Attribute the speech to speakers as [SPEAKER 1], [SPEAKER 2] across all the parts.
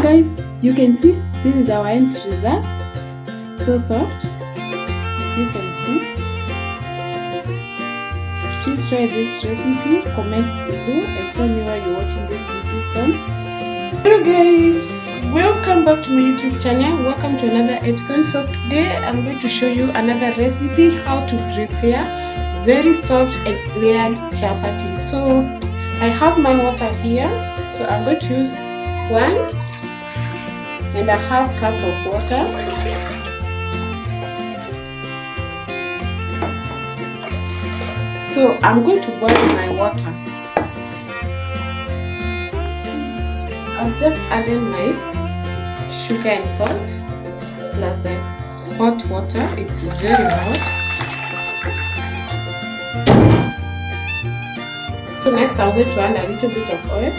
[SPEAKER 1] guys, you can see this is our end result. So soft, you can see. Please try this recipe, comment below and tell me where you're watching this video from. Hello guys, welcome back to my YouTube channel. Welcome to another episode. So today I'm going to show you another recipe, how to prepare very soft and clear chapati. So I have my water here, so I'm going to use 1.5 cup of water. So I'm going to boil my water. I've just added my sugar and salt plus the hot water. It's very hot. So next I'm going to add a little bit of oil.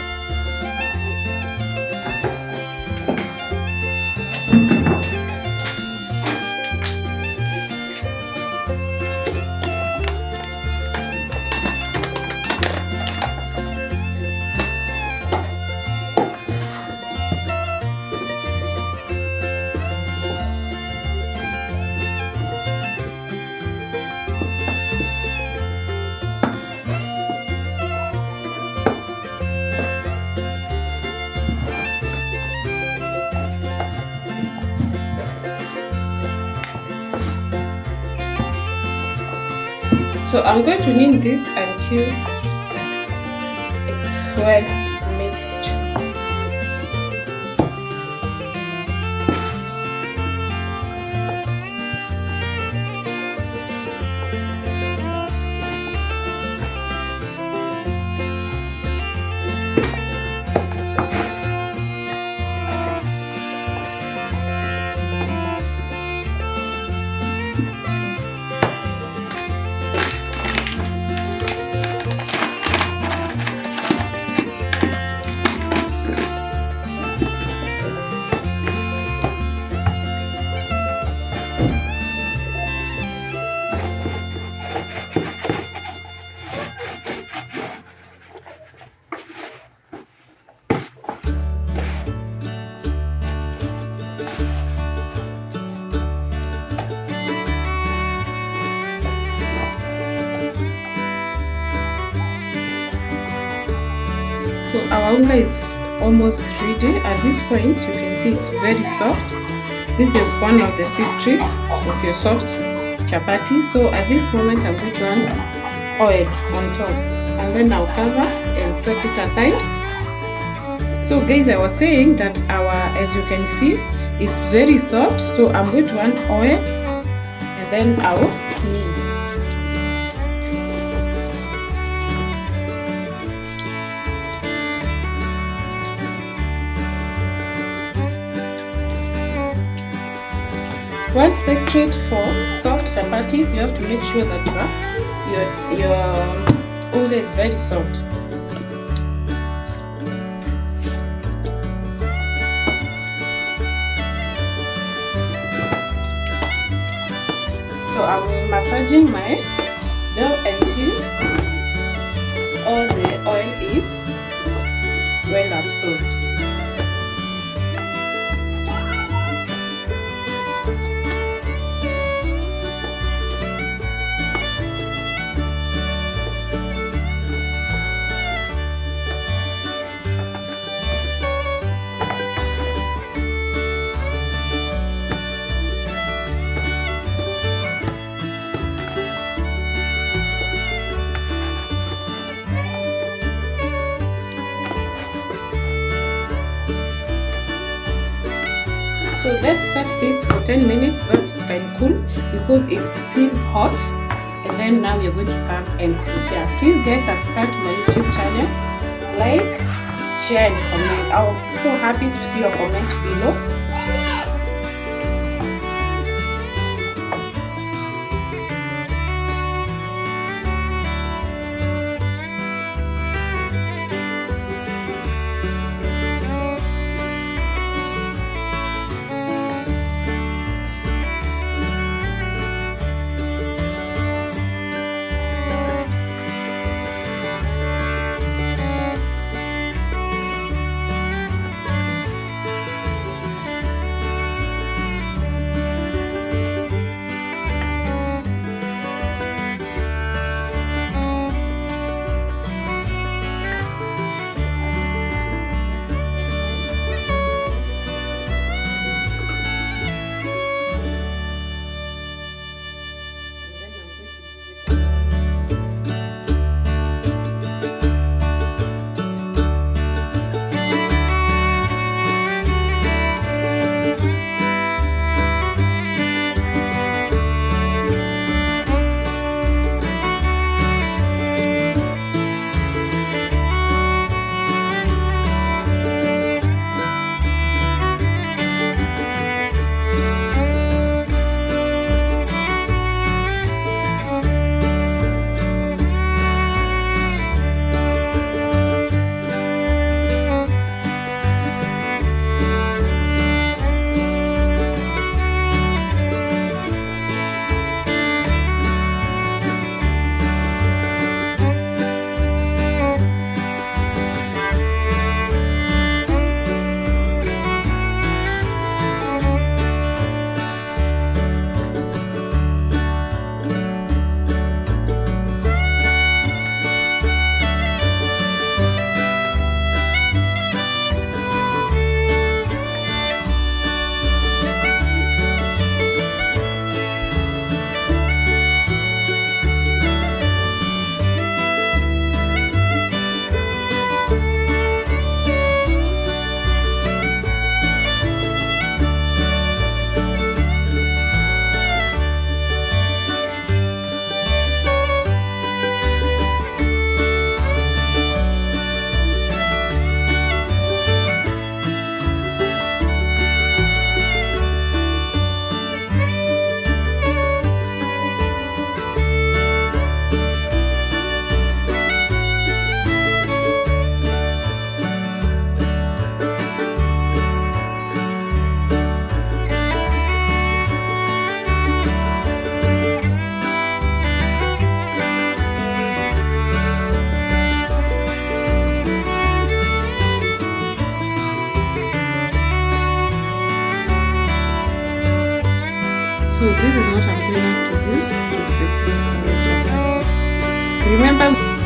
[SPEAKER 1] So I'm going to knead this until it's well mixed. So our unga is almost ready. At this point you can see it's very soft. This is one of the secrets of your soft chapati. So at this moment I'm going to add oil on top and then I'll cover and set it aside. So guys, I was saying that as you can see, it's very soft. So I'm going to add oil and then I'll knead. One secret for soft chapatis, you have to make sure that your unga is very soft. So I'm massaging my dough until all the oil is well absorbed. So let's set this for 10 minutes, let it can cool because it's still hot. And then now we're going to come and prepare. Please guys, subscribe to my YouTube channel, like, share and comment. I'll be so happy to see your comments below. So this is what I'm going to use to prepare our chapatis. Remember,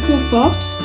[SPEAKER 1] so soft.